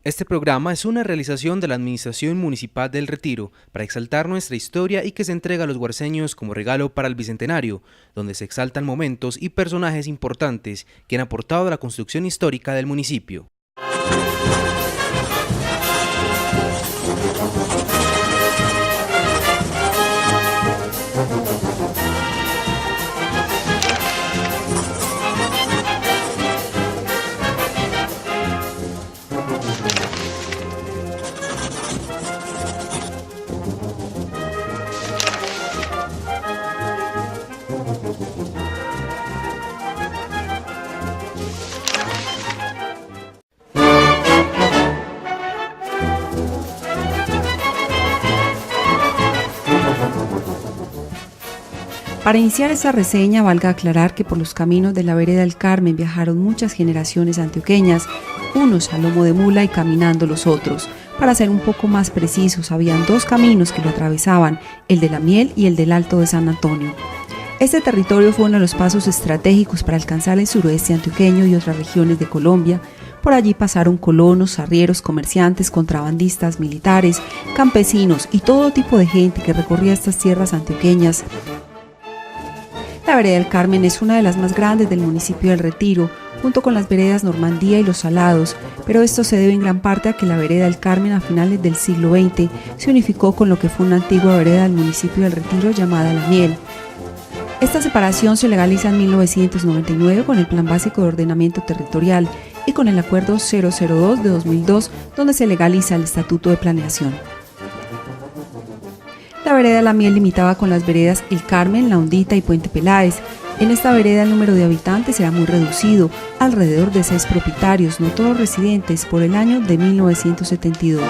Este programa es una realización de la Administración Municipal del Retiro para exaltar nuestra historia y que se entrega a los guarceños como regalo para el Bicentenario, donde se exaltan momentos y personajes importantes que han aportado a la construcción histórica del municipio. Para iniciar esta reseña, valga aclarar que por los caminos de la vereda del Carmen viajaron muchas generaciones antioqueñas, unos a lomo de mula y caminando los otros. Para ser un poco más precisos, habían dos caminos que lo atravesaban, el de la Miel y el del Alto de San Antonio. Este territorio fue uno de los pasos estratégicos para alcanzar el suroeste antioqueño y otras regiones de Colombia. Por allí pasaron colonos, arrieros, comerciantes, contrabandistas, militares, campesinos y todo tipo de gente que recorría estas tierras antioqueñas. La vereda del Carmen es una de las más grandes del municipio del Retiro, junto con las veredas Normandía y Los Salados, pero esto se debe en gran parte a que la vereda del Carmen a finales del siglo XX se unificó con lo que fue una antigua vereda del municipio del Retiro llamada La Miel. Esta separación se legaliza en 1999 con el Plan Básico de Ordenamiento Territorial y con el Acuerdo 002 de 2002, donde se legaliza el Estatuto de Planeación. La vereda de La Miel limitaba con las veredas El Carmen, La Hondita y Puente Peláez. En esta vereda el número de habitantes era muy reducido, alrededor de 6 propietarios, no todos residentes, por el año de 1972.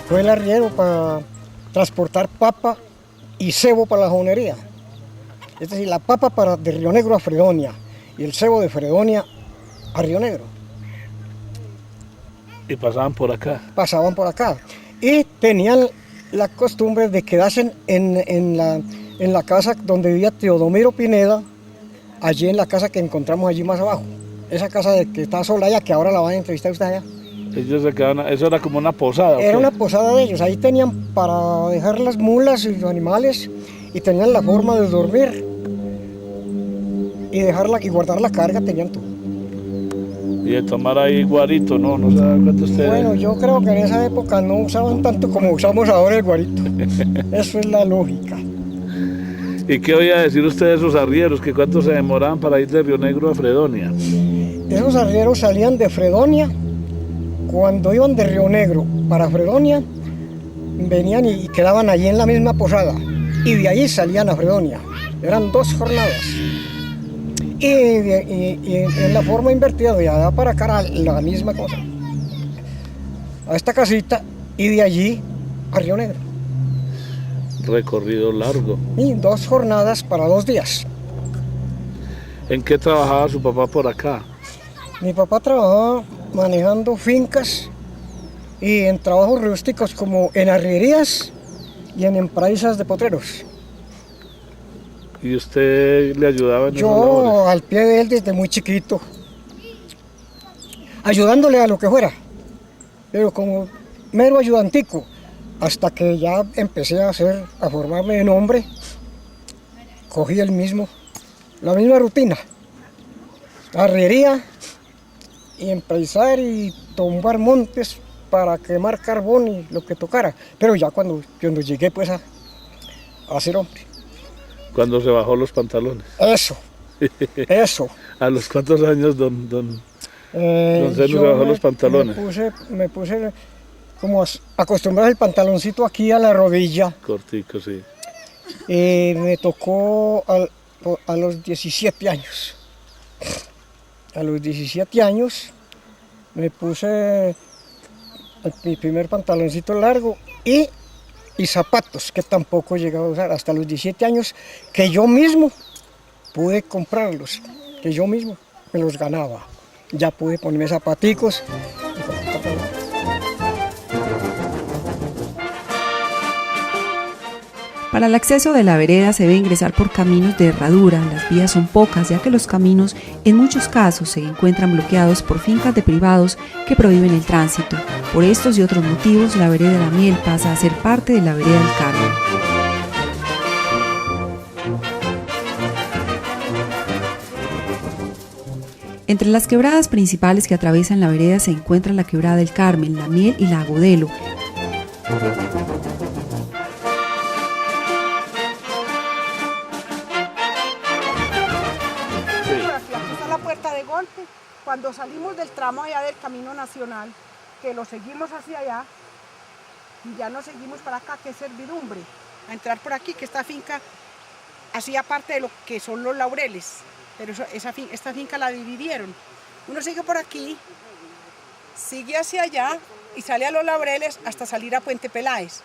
Fue el arriero para transportar papa y cebo para la jonería. Es decir, la papa de Río Negro a Fredonia y el cebo de Fredonia a Río Negro. ¿Y pasaban por acá? Pasaban por acá. Y tenían la costumbre de quedarse en la casa donde vivía Teodomiro Pineda, allí en la casa que encontramos allí más abajo. Esa casa que está sola allá, que ahora la van a entrevistar usted allá. Ellos se quedaban, eso era como una posada. Era una posada de ellos. Ahí tenían para dejar las mulas y los animales y tenían la forma de dormir y dejarla y guardar la carga, tenían todo. Y de tomar ahí guarito, ¿no? No sé cuánto ustedes. Bueno, yo creo que en esa época no usaban tanto como usamos ahora el guarito. Eso es la lógica. ¿Y qué voy a decir usted de esos arrieros? ¿Que cuánto se demoraban para ir de Río Negro a Fredonia? Esos arrieros salían de Fredonia. Cuando iban de Río Negro para Fredonia, venían y quedaban allí en la misma posada. Y de allí salían a Fredonia. Eran 2 jornadas. Y en la forma invertida, de allá para acá era la misma cosa. A esta casita y de allí a Río Negro. Recorrido largo. Y 2 jornadas para 2 días. ¿En qué trabajaba su papá por acá? Mi papá trabajaba manejando fincas y en trabajos rústicos como en arrierías y en empresas de potreros. ¿Y usted le ayudaba en esas Yo labores? al pie de él desde muy chiquito, ayudándole a lo que fuera, pero como mero ayudantico, hasta que ya empecé a formarme en hombre, cogí la misma rutina, arriería y empresar y tumbar montes para quemar carbón y lo que tocara, pero ya cuando llegué pues a ser hombre. Cuando se bajó los pantalones. Eso. ¿A los cuántos años, don Zeno, se bajó los pantalones? Me puse como acostumbrado el pantaloncito aquí a la rodilla. Cortico, sí. Me tocó a los 17 años. A los 17 años me puse mi primer pantaloncito largo y zapatos, que tampoco llegaba a usar hasta los 17 años, que yo mismo pude comprarlos, que yo mismo me los ganaba. Ya pude ponerme zapaticos. Para el acceso de la vereda se debe ingresar por caminos de herradura. Las vías son pocas, ya que los caminos en muchos casos se encuentran bloqueados por fincas de privados que prohíben el tránsito. Por estos y otros motivos, la vereda La Miel pasa a ser parte de la vereda del Carmen. Entre las quebradas principales que atraviesan la vereda se encuentra la Quebrada del Carmen, La Miel y la Agudelo. Cuando salimos del tramo allá del Camino Nacional, que lo seguimos hacia allá, y ya no seguimos para acá, que es Servidumbre, a entrar por aquí, que esta finca hacía parte de lo que son los Laureles, pero esta finca la dividieron. Uno sigue por aquí, sigue hacia allá y sale a los Laureles hasta salir a Puente Peláez.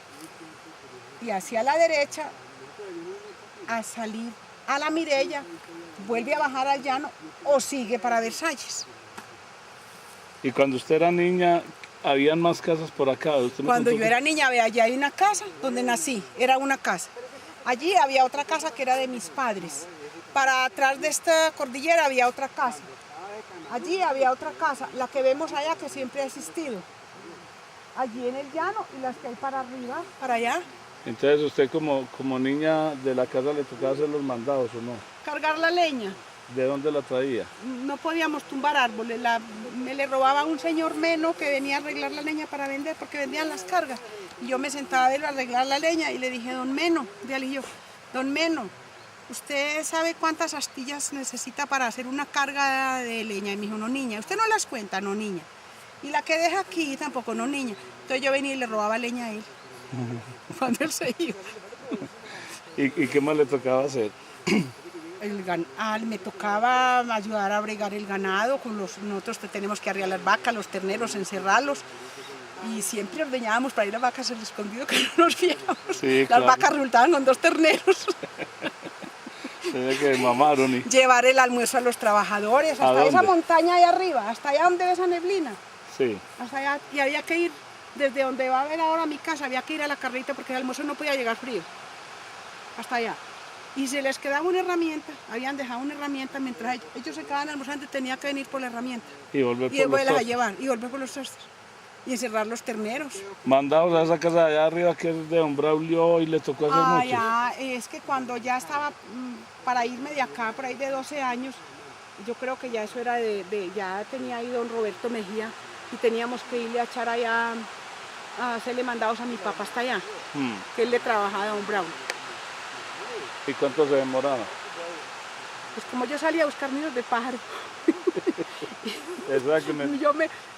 Y hacia la derecha, a salir a la Mirella, vuelve a bajar al llano o sigue para Versalles. Y cuando usted era niña, ¿habían más casas por acá? Cuando yo era niña, allá hay una casa donde nací, era una casa. Allí había otra casa que era de mis padres. Para atrás de esta cordillera había otra casa. Allí había otra casa, la que vemos allá que siempre ha existido. Allí en el llano y las que hay para arriba, para allá. Entonces usted como niña de la casa le tocaba hacer los mandados, ¿o no? Cargar la leña. ¿De dónde la traía? No podíamos tumbar árboles, me le robaba un señor Meno que venía a arreglar la leña para vender porque vendían las cargas. Y yo me sentaba a verlo a arreglar la leña y le dije, don Meno, don Meno, ¿usted sabe cuántas astillas necesita para hacer una carga de leña? Y me dijo, no niña, ¿usted no las cuenta? No niña. Y la que deja aquí tampoco, no niña. Entonces yo venía y le robaba leña a él cuando él se iba. ¿Y qué más le tocaba hacer? Me tocaba ayudar a bregar el ganado, nosotros tenemos que arrear las vacas, los terneros, encerrarlos y siempre ordeñábamos para ir a vacas al escondido que no nos viéramos. Sí, las vacas resultaban con 2 terneros. Tenía que mamaron. Llevar el almuerzo a los trabajadores, hasta esa montaña ahí arriba, hasta allá donde ve esa neblina. Sí. Hasta allá, y había que ir, desde donde va a ver ahora mi casa, había que ir a la carreta porque el almuerzo no podía llegar frío. Hasta allá. Y se les quedaba una herramienta, habían dejado una herramienta, mientras ellos se quedaban almorzando, tenía que venir por la herramienta. Y volver por volverlas a llevar, y volver por los trastos. Y encerrar los terneros. Mandados a esa casa de allá arriba que es de don Braulio y le tocó hacer mucho. Ya, es que cuando ya estaba para irme de acá, por ahí de 12 años, yo creo que ya eso era ya tenía ahí don Roberto Mejía, y teníamos que irle a echar allá, a hacerle mandados a mi papá hasta allá, que él le trabajaba a don Braulio. ¿Y cuánto se demoraba? Pues como yo salía a buscar nidos de pájaro. Exactamente.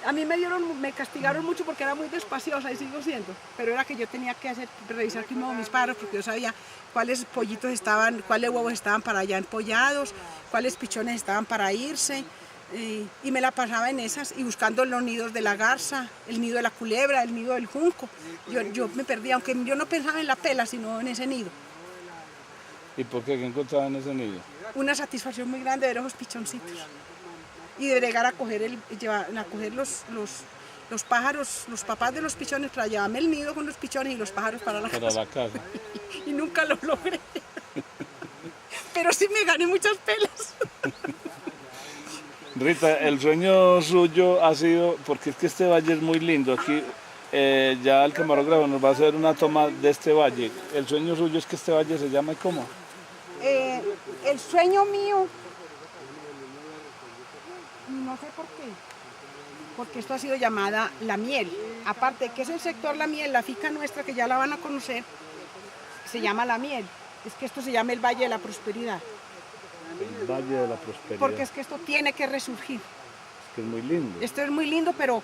A mí me castigaron mucho porque era muy despaciosa y sigo siendo, pero era que yo tenía que revisar mis pájaros porque yo sabía cuáles pollitos estaban, cuáles huevos estaban para allá empollados, cuáles pichones estaban para irse, y me la pasaba en esas y buscando los nidos de la garza, el nido de la culebra, el nido del junco. Yo me perdía, aunque yo no pensaba en la pela, sino en ese nido. ¿Y por qué? ¿Qué encontraba en ese nido? Una satisfacción muy grande de ver esos pichoncitos y de bregar a coger los pájaros, los papás de los pichones para llevarme el nido con los pichones y los pájaros para la casa. Y nunca lo logré. Pero sí me gané muchas pelas. Rita, el sueño suyo ha sido, porque es que este valle es muy lindo, aquí ya el camarógrafo nos va a hacer una toma de este valle. El sueño suyo es que este valle se llame ¿cómo? El sueño mío, no sé por qué, porque esto ha sido llamada La Miel. Aparte que es el sector La Miel, la finca nuestra que ya la van a conocer, se llama La Miel. Es que esto se llama el Valle de la Prosperidad. El Valle de la Prosperidad. Porque es que esto tiene que resurgir. Es que es muy lindo. Esto es muy lindo, pero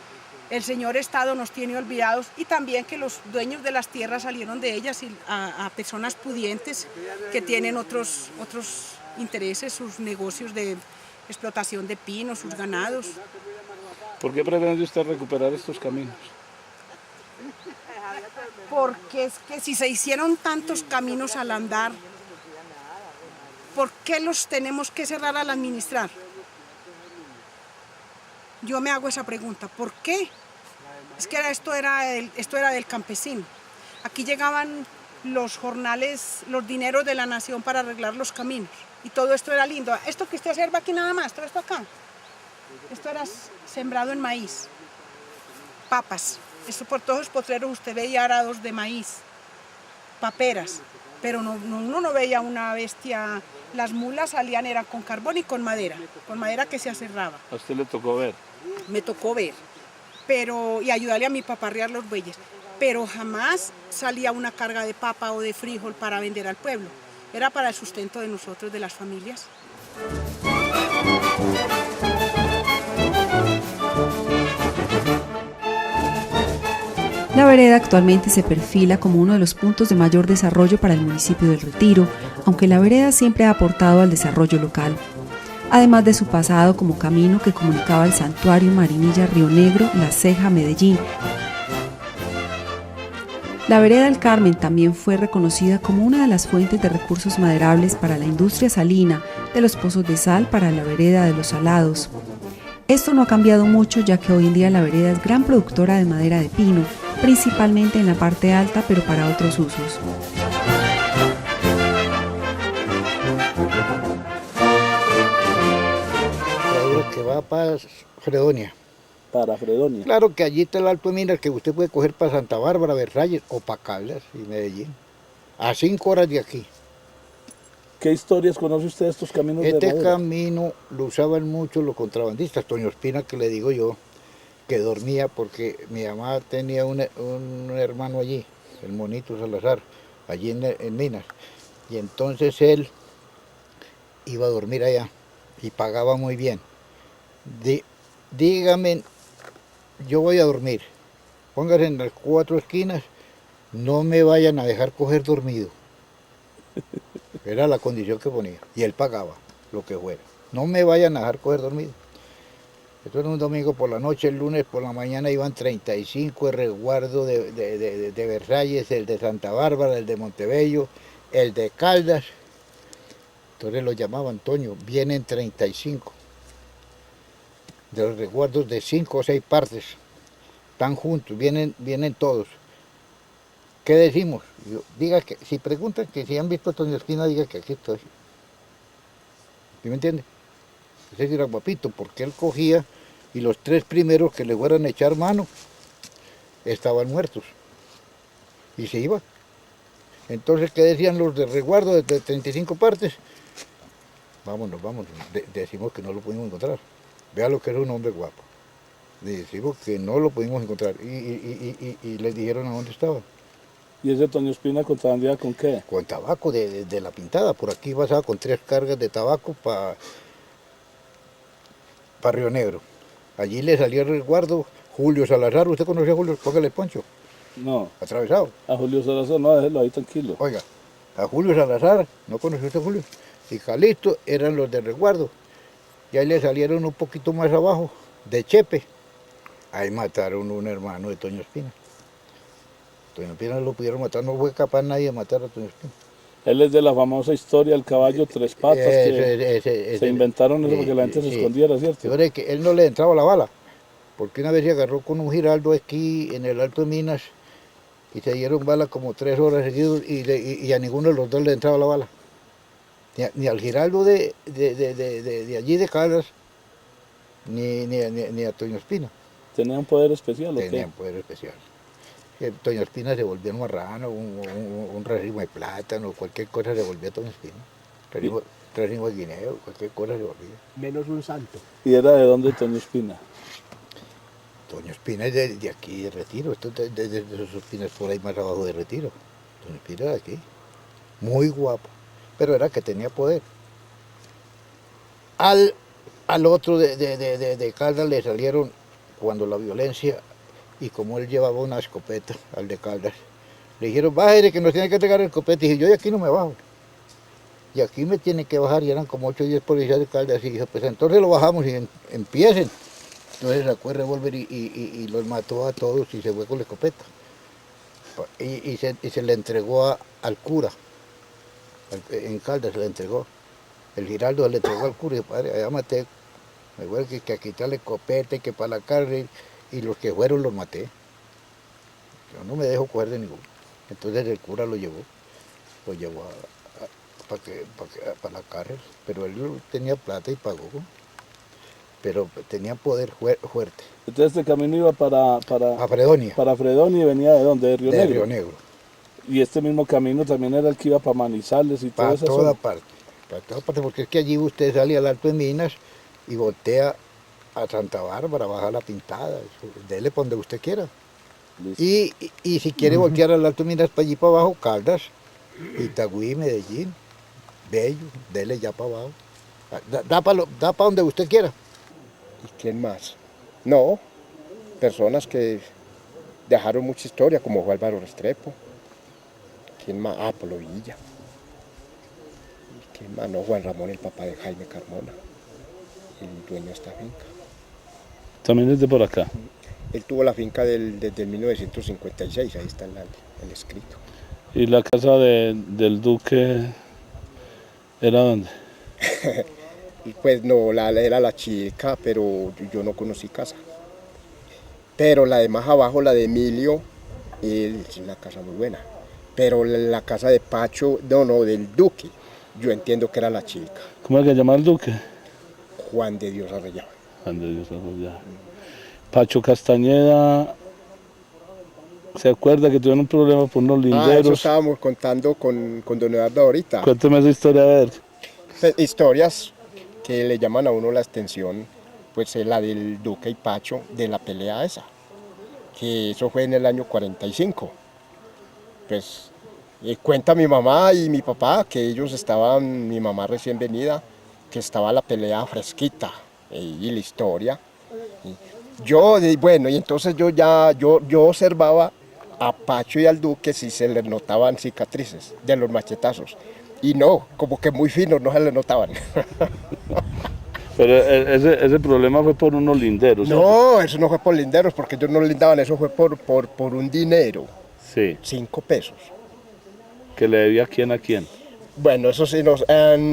el señor Estado nos tiene olvidados y también que los dueños de las tierras salieron de ellas a personas pudientes que tienen otros intereses, sus negocios de explotación de pinos, sus ganados. ¿Por qué pretende usted recuperar estos caminos? Porque es que si se hicieron tantos caminos al andar, ¿por qué los tenemos que cerrar al administrar? Yo me hago esa pregunta, ¿por qué? Es que esto era del campesino. Aquí llegaban los jornales, los dineros de la nación para arreglar los caminos. Y todo esto era lindo. Esto que usted observa aquí nada más, todo esto acá, esto era sembrado en maíz, papas. Esto por todos los potreros usted veía arados de maíz, paperas, pero uno no veía una bestia. Las mulas salían eran con carbón y con madera que se aserraba. ¿A usted le tocó ver? Me tocó ver, y ayudarle a mi papá a arriar los bueyes, pero jamás salía una carga de papa o de frijol para vender al pueblo. Era para el sustento de nosotros, de las familias. La vereda actualmente se perfila como uno de los puntos de mayor desarrollo para el municipio del Retiro, aunque la vereda siempre ha aportado al desarrollo local. Además de su pasado como camino que comunicaba el santuario Marinilla Río Negro, La Ceja, Medellín. La vereda del Carmen también fue reconocida como una de las fuentes de recursos maderables para la industria salina, de los pozos de sal para la vereda de los Salados. Esto no ha cambiado mucho, ya que hoy en día la vereda es gran productora de madera de pino, principalmente en la parte alta, pero para otros usos. Que va para Fredonia. Para Fredonia. Claro que allí está el Alto de Minas que usted puede coger para Santa Bárbara, Versalles o para Caldas y Medellín. A 5 horas de aquí. ¿Qué historias conoce usted de estos caminos de madera? Este camino lo usaban mucho los contrabandistas. Toño Espina, que le digo yo, que dormía porque mi mamá tenía un hermano allí, el Monito Salazar, allí en Minas. Y entonces él iba a dormir allá y pagaba muy bien. Dígame, yo voy a dormir, póngase en las 4 esquinas, no me vayan a dejar coger dormido. Era la condición que ponía, y él pagaba lo que fuera. No me vayan a dejar coger dormido. Esto era un domingo por la noche, el lunes por la mañana iban 35, el resguardo de Versalles, el de Santa Bárbara, el de Montebello, el de Caldas. Entonces lo llamaban Toño, vienen 35. De los resguardos de 5 o 6 partes, están juntos, vienen todos. ¿Qué decimos? Diga que, si preguntan que si han visto a Toño Espina, diga que aquí estoy. ¿Sí me entiende? Ese era guapito, porque él cogía y los 3 primeros que le fueran a echar mano estaban muertos. Y se iba. Entonces, ¿qué decían los de resguardo de 35 partes? Vámonos, decimos que no lo pudimos encontrar. Vea lo que era un hombre guapo. Decimos que no lo pudimos encontrar y les dijeron a dónde estaba. ¿Y ese Toño Espina contrabandía con qué? Con tabaco de la pintada. Por aquí pasaba con 3 cargas de tabaco para Río Negro. Allí le salía el resguardo Julio Salazar. ¿Usted conoce a Julio? Póngale Poncho. No. Atravesado. A Julio Salazar, no, déjelo ahí tranquilo. Oiga, a Julio Salazar, ¿no conoció usted a Julio? Y Calixto eran los de resguardo. Y ahí le salieron un poquito más abajo, de Chepe. Ahí mataron un hermano de Toño Espina. Toño Espina lo pudieron matar, no fue capaz nadie de matar a Toño Espina. Él es de la famosa historia del caballo 3 patas, que se inventaron eso porque la gente se escondiera, ¿cierto? Fíjate que él no le entraba la bala, porque una vez se agarró con un giraldo aquí en el Alto de Minas y se dieron bala como 3 horas seguidos y a ninguno de los dos le entraba la bala. Ni al giraldo de allí de Caldas, ni a Toño Espina. ¿Tenían poder especial o qué? Tenían poder especial. Toño Espina se volvió un marrano, un racimo de plátano, cualquier cosa se volvía Toño Espina. Racimo de guineo, cualquier cosa se volvía. Menos un santo. ¿Y era de dónde Toño Espina? Toño Espina es de aquí, de Retiro. Esto es de esos espinas por ahí más abajo de Retiro. Toño Espina de aquí. Muy guapo. Pero era que tenía poder. Al otro de Caldas le salieron, cuando la violencia, y como él llevaba una escopeta, al de Caldas, le dijeron, bájale que nos tiene que entregar el escopeta. Y dije, yo de aquí no me bajo. Y aquí me tienen que bajar, y eran como 8 o 10 policías de Caldas. Y dije, pues entonces lo bajamos y empiecen. Entonces sacó el revólver y los mató a todos y se fue con la escopeta. Y se le entregó al cura. En Caldas se le entregó. El giraldo se le entregó al cura y dijo, padre, allá maté. Me voy que a quitarle escopeta y que para la cárcel. Y los que fueron los maté. Yo no me dejo coger de ninguno. Entonces el cura lo llevó para la cárcel, pero él tenía plata y pagó, pero tenía poder fuerte. Entonces este camino iba A Fredonia, para Fredonia y venía ¿de dónde? De Río de Negro. Río Negro, Y este mismo camino también era el que iba para Manizales y toda para esa toda zona. parte, porque es que allí usted sale al Alto de Minas y voltea a Santa Bárbara, baja la Pintada, dele para donde usted quiera. Listo. Y si quiere voltear al Alto de Minas para allí para abajo, Caldas, Itagüí, Medellín, Bello, dele ya para abajo. Da para donde usted quiera. ¿Y quién más? No, personas que dejaron mucha historia, como fue Álvaro Restrepo. ¿Quién más? Ah, Polo Villa. ¿Y quién más? No, Juan Ramón, el papá de Jaime Carmona, el dueño de esta finca. También es de por acá. Él tuvo la finca desde 1956, ahí está el escrito. ¿Y la casa del duque era dónde? Y pues no, era la chica, pero yo no conocí casa. Pero la de más abajo, la de Emilio, es una casa muy buena. Pero la casa de Pacho, no, del duque, yo entiendo que era la chica. ¿Cómo es que se llama el duque? Juan de Dios Arrellano. Juan de Dios Arroyado. Pacho Castañeda, ¿se acuerda que tuvieron un problema por unos Eso linderos? estábamos contando con don Eduardo ahorita. Cuénteme esa historia, a ver. Historias que le llaman a uno la extensión, pues es la del Duque y Pacho, de la pelea esa, que eso fue en el año 45. Pues cuenta mi mamá y mi papá que ellos estaban, mi mamá recién venida, que estaba la pelea fresquita, y la historia. Bueno, y entonces yo observaba a Pacho y al Duque si se les notaban cicatrices de los machetazos. Y no, como que muy finos, no se les notaban. Pero ese problema fue por unos linderos. No, eso no fue por linderos, porque ellos no lindaban, eso fue por un dinero, Sí, 5 pesos. que le debía quién a quién. Bueno, eso sí,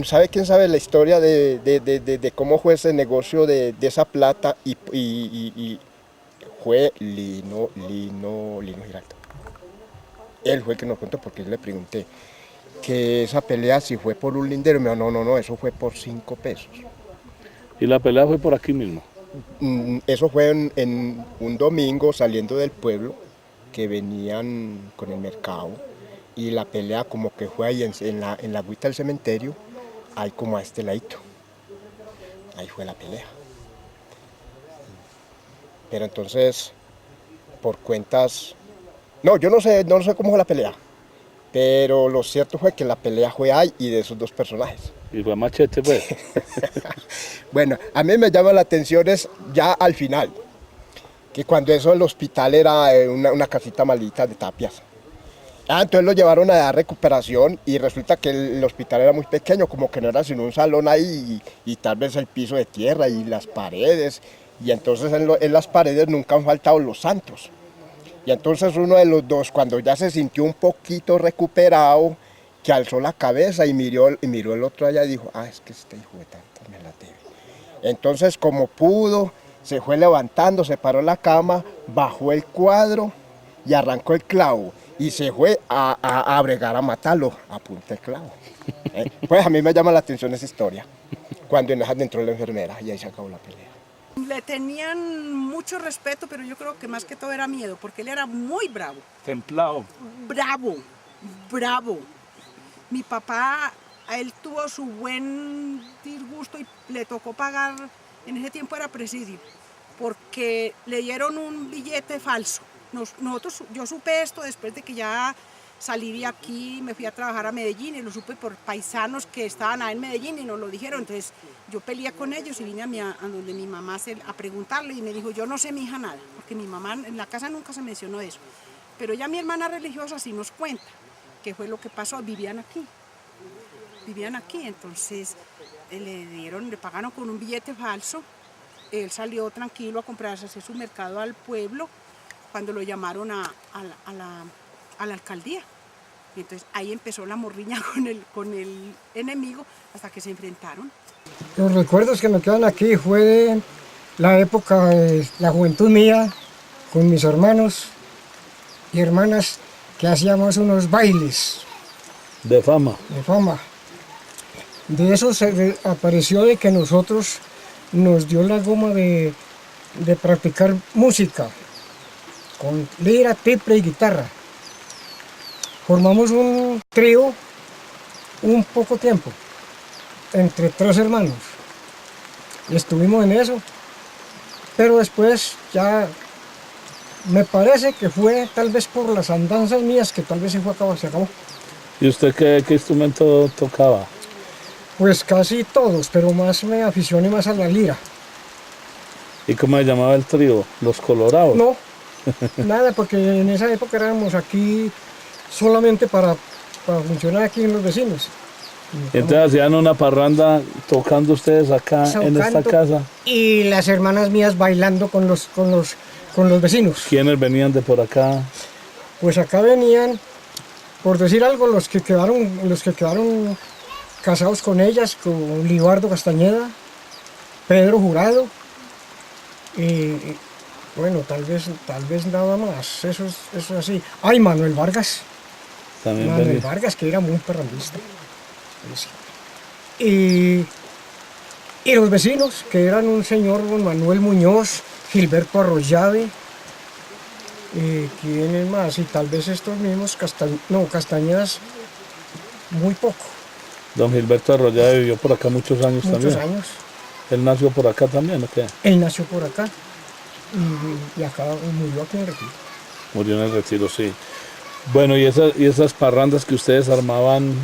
¿sabe quién sabe la historia de cómo fue ese negocio de esa plata? Y fue Lino Giraldo. Él fue el que nos contó, porque yo le pregunté que esa pelea si fue por un lindero. Me dijo, no, eso fue por 5 pesos. Y la pelea fue por aquí mismo. Eso fue en un domingo saliendo del pueblo, que venían con el mercado, y la pelea como que fue ahí en la agüita del cementerio, ahí como a este ladito. Ahí fue la pelea. Pero entonces, por cuentas, no, yo no sé cómo fue la pelea, pero lo cierto fue que la pelea fue ahí y de esos dos personajes. Y fue a machete, pues. Bueno, a mí me llama la atención es ya al final, que cuando eso el hospital era una casita maldita de tapias. Entonces lo llevaron a dar recuperación y resulta que el hospital era muy pequeño, como que no era sino un salón ahí y tal vez el piso de tierra y las paredes. Y entonces en las paredes nunca han faltado los santos. Y entonces uno de los dos, cuando ya se sintió un poquito recuperado, que alzó la cabeza y miró el otro allá y dijo, es que este hijo de tanto me la debe. Entonces como pudo, se fue levantando, se paró la cama, bajó el cuadro y arrancó el clavo. Y se fue a bregar a matarlo a punta de clavo. Pues a mí me llama la atención esa historia. Cuando en esa entró la enfermera y ahí se acabó la pelea. Le tenían mucho respeto, pero yo creo que más que todo era miedo, porque él era muy bravo. Templado. Bravo. Mi papá, él tuvo su buen disgusto y le tocó pagar, en ese tiempo era presidio, porque le dieron un billete falso. Yo supe esto después de que ya salí de aquí, me fui a trabajar a Medellín y lo supe por paisanos que estaban ahí en Medellín y nos lo dijeron. Entonces yo peleé con ellos y vine a donde mi mamá a preguntarle y me dijo, yo no sé mi hija nada, porque mi mamá en la casa nunca se mencionó eso. Pero ya mi hermana religiosa sí nos cuenta qué fue lo que pasó, vivían aquí, entonces le pagaron con un billete falso, él salió tranquilo a comprarse, hacer su mercado al pueblo, cuando lo llamaron a la alcaldía. Y entonces ahí empezó la morriña con el enemigo hasta que se enfrentaron. Los recuerdos que me quedan aquí fue de la época de la juventud mía, con mis hermanos y hermanas, que hacíamos unos bailes De fama. de fama. De eso apareció de que nosotros nos dio la goma de practicar música con lira, tiple y guitarra. Formamos un trío un poco tiempo, entre 3 hermanos. Y estuvimos en eso, pero después ya me parece que fue tal vez por las andanzas mías que tal vez se acabó. ¿Y usted qué instrumento tocaba? Pues casi todos, pero más me aficioné más a la lira. ¿Y cómo se llamaba el trío? ¿Los Colorados? No, nada, porque en esa época éramos aquí solamente para funcionar aquí en los vecinos. Y entonces hacían una parranda tocando ustedes acá en esta Tocando, casa. y las hermanas mías bailando con los vecinos. ¿Quiénes venían de por acá? Pues acá venían, por decir algo, los que quedaron casados con ellas, con Libardo Castañeda, Pedro Jurado, y bueno, tal vez nada más, eso es así. Ay, Manuel Vargas. También Manuel venía. Vargas, que era muy parrandista. Y los vecinos, que eran un señor don Manuel Muñoz, Gilberto Arroyave, ¿quiénes más? Y tal vez estos mismos, Castañedas, muy poco, Don Gilberto Arroyave vivió por acá muchos años muchos también. años. ¿Él nació por acá también o qué? Él nació por acá y acá murió aquí en Retiro. Murió en el Retiro, sí. Bueno, y esas parrandas que ustedes armaban,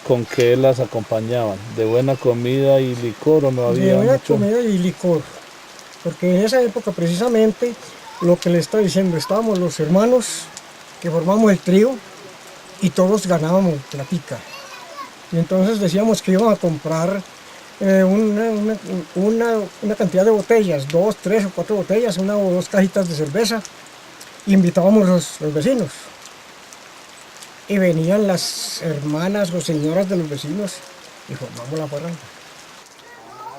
¿con qué las acompañaban? ¿De buena comida y licor o no había De buena mucho? comida y licor, porque en esa época precisamente lo que le estoy diciendo, estábamos los hermanos que formamos el trío y todos ganábamos platica. Y entonces decíamos que íbamos a comprar una cantidad de botellas, 2, 3 o 4 botellas, 1 o 2 cajitas de cerveza, y invitábamos los vecinos. Y venían las hermanas o señoras de los vecinos y formamos la parranda.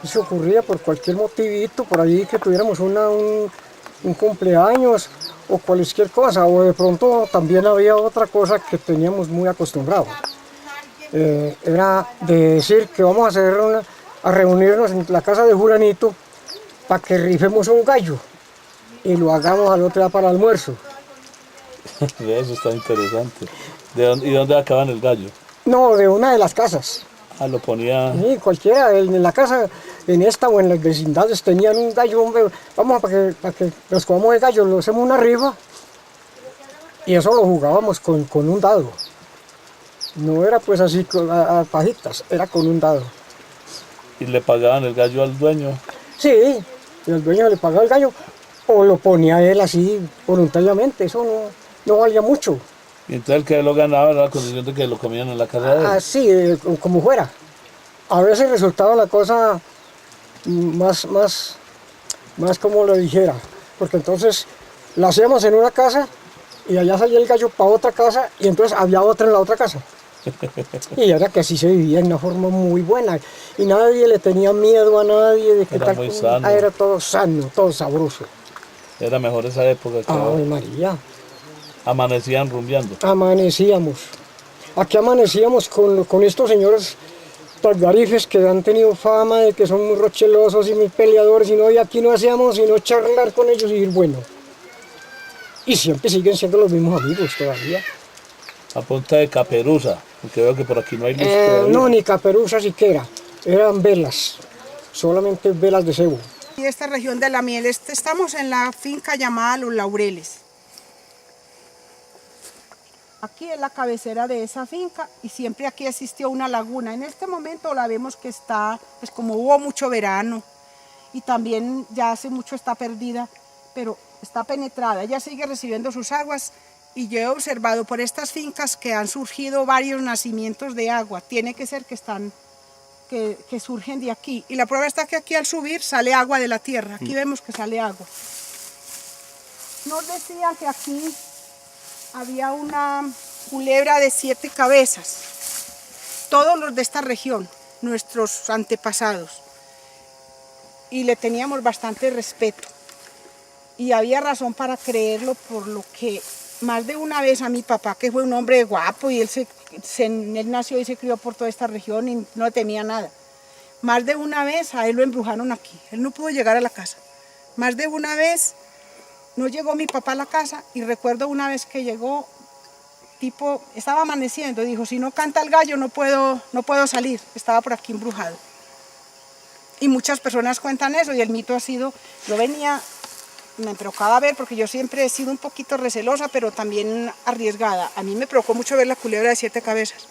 Eso ocurría por cualquier motivito, por ahí que tuviéramos un cumpleaños o cualquier cosa, o de pronto también había otra cosa que teníamos muy acostumbrado. Era de decir que vamos a reunirnos en la casa de Juranito para que rifemos un gallo y lo hagamos al otro día para el almuerzo. Eso está interesante. ¿Y dónde acaban el gallo? No, de una de las casas. Ah, lo ponía... Sí, cualquiera, en la casa, en esta o en las vecindades tenían un gallo, hombre, vamos para que nos comamos el gallo, lo hacemos una rifa y eso lo jugábamos con un dado. No era pues así a pajitas, era con un dado. ¿Y le pagaban el gallo al dueño? Sí, y el dueño le pagaba el gallo o lo ponía él así voluntariamente, eso no valía mucho. Y entonces el que lo ganaba era la condición de que lo comían en la casa de él. Así, como fuera. A veces resultaba la cosa más como lo dijera, porque entonces la hacíamos en una casa y allá salía el gallo para otra casa y entonces había otra en la otra casa. Y era que así se vivía de una forma muy buena y nadie le tenía miedo a nadie de que Era tal muy sano. era todo sano, todo sabroso. Era mejor esa época que ahora. Ay, María, Amanecían rumbeando. amanecíamos. Aquí amanecíamos con estos señores targarifes que han tenido fama de que son muy rochelosos y muy peleadores y aquí no hacíamos sino charlar con ellos y ir bueno. Y siempre siguen siendo los mismos amigos todavía. A punta de caperuza, porque veo que por aquí no hay luz todavía. No, ni caperuza siquiera, eran velas, solamente velas de cebo. Y esta región de la miel, estamos en la finca llamada Los Laureles. Aquí es la cabecera de esa finca y siempre aquí existió una laguna. En este momento la vemos que está, pues como hubo mucho verano y también ya hace mucho está perdida, pero está penetrada. Ella sigue recibiendo sus aguas y yo he observado por estas fincas que han surgido varios nacimientos de agua. Tiene que ser que surgen de aquí. Y la prueba está que aquí al subir sale agua de la tierra. Aquí vemos que sale agua. Nos decían que aquí había una culebra de 7 cabezas. Todos los de esta región, nuestros antepasados. Y le teníamos bastante respeto. Y había razón para creerlo por lo que más de una vez a mi papá, que fue un hombre guapo y él nació y se crió por toda esta región y no temía nada. Más de una vez a él lo embrujaron aquí, él no pudo llegar a la casa. Más de una vez no llegó mi papá a la casa y recuerdo una vez que llegó, estaba amaneciendo, dijo, si no canta el gallo no puedo salir, estaba por aquí embrujado. Y muchas personas cuentan eso y el mito ha sido, yo venía, me provocaba ver porque yo siempre he sido un poquito recelosa pero también arriesgada. A mí me provocó mucho ver la culebra de 7 cabezas,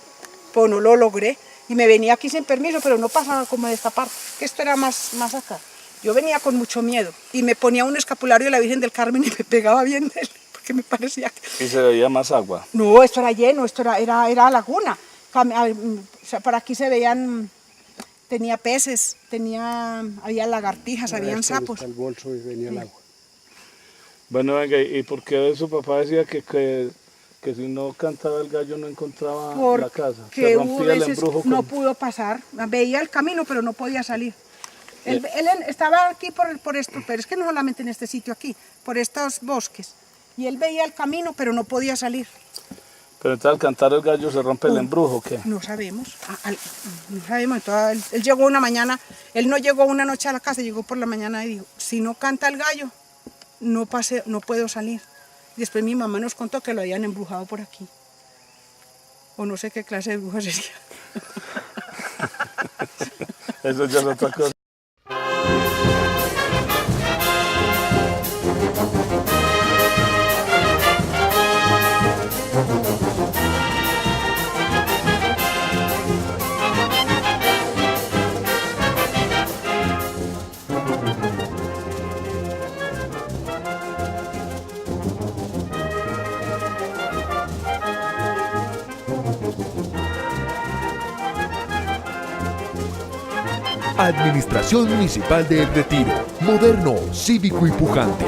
pero no lo logré y me venía aquí sin permiso, pero no pasaba como de esta parte, que esto era más acá. Yo venía con mucho miedo y me ponía un escapulario de la Virgen del Carmen y me pegaba bien de él, porque me parecía que... ¿Y se veía más agua? No, esto era lleno, esto era laguna. O sea, por aquí se veían, tenía peces, había lagartijas, habían sapos. El bolso y venía el agua. Bueno, venga, ¿y por qué su papá decía que si no cantaba el gallo no encontraba la casa? Que se hubo rompía el veces embrujo. no pudo pasar, veía el camino pero no podía salir. Él estaba aquí por esto, pero es que no solamente en este sitio aquí, por estos bosques. Y él veía el camino pero no podía salir. Pero entonces al cantar el gallo se rompe el embrujo, ¿o qué? No sabemos, no sabemos. Entonces, él llegó una mañana, él no llegó una noche a la casa, llegó por la mañana y dijo, si no canta el gallo, no puedo salir. Y después mi mamá nos contó que lo habían embrujado por aquí. O no sé qué clase de bruja sería. Eso ya es otra cosa. Administración Municipal del Retiro. Moderno, cívico y pujante.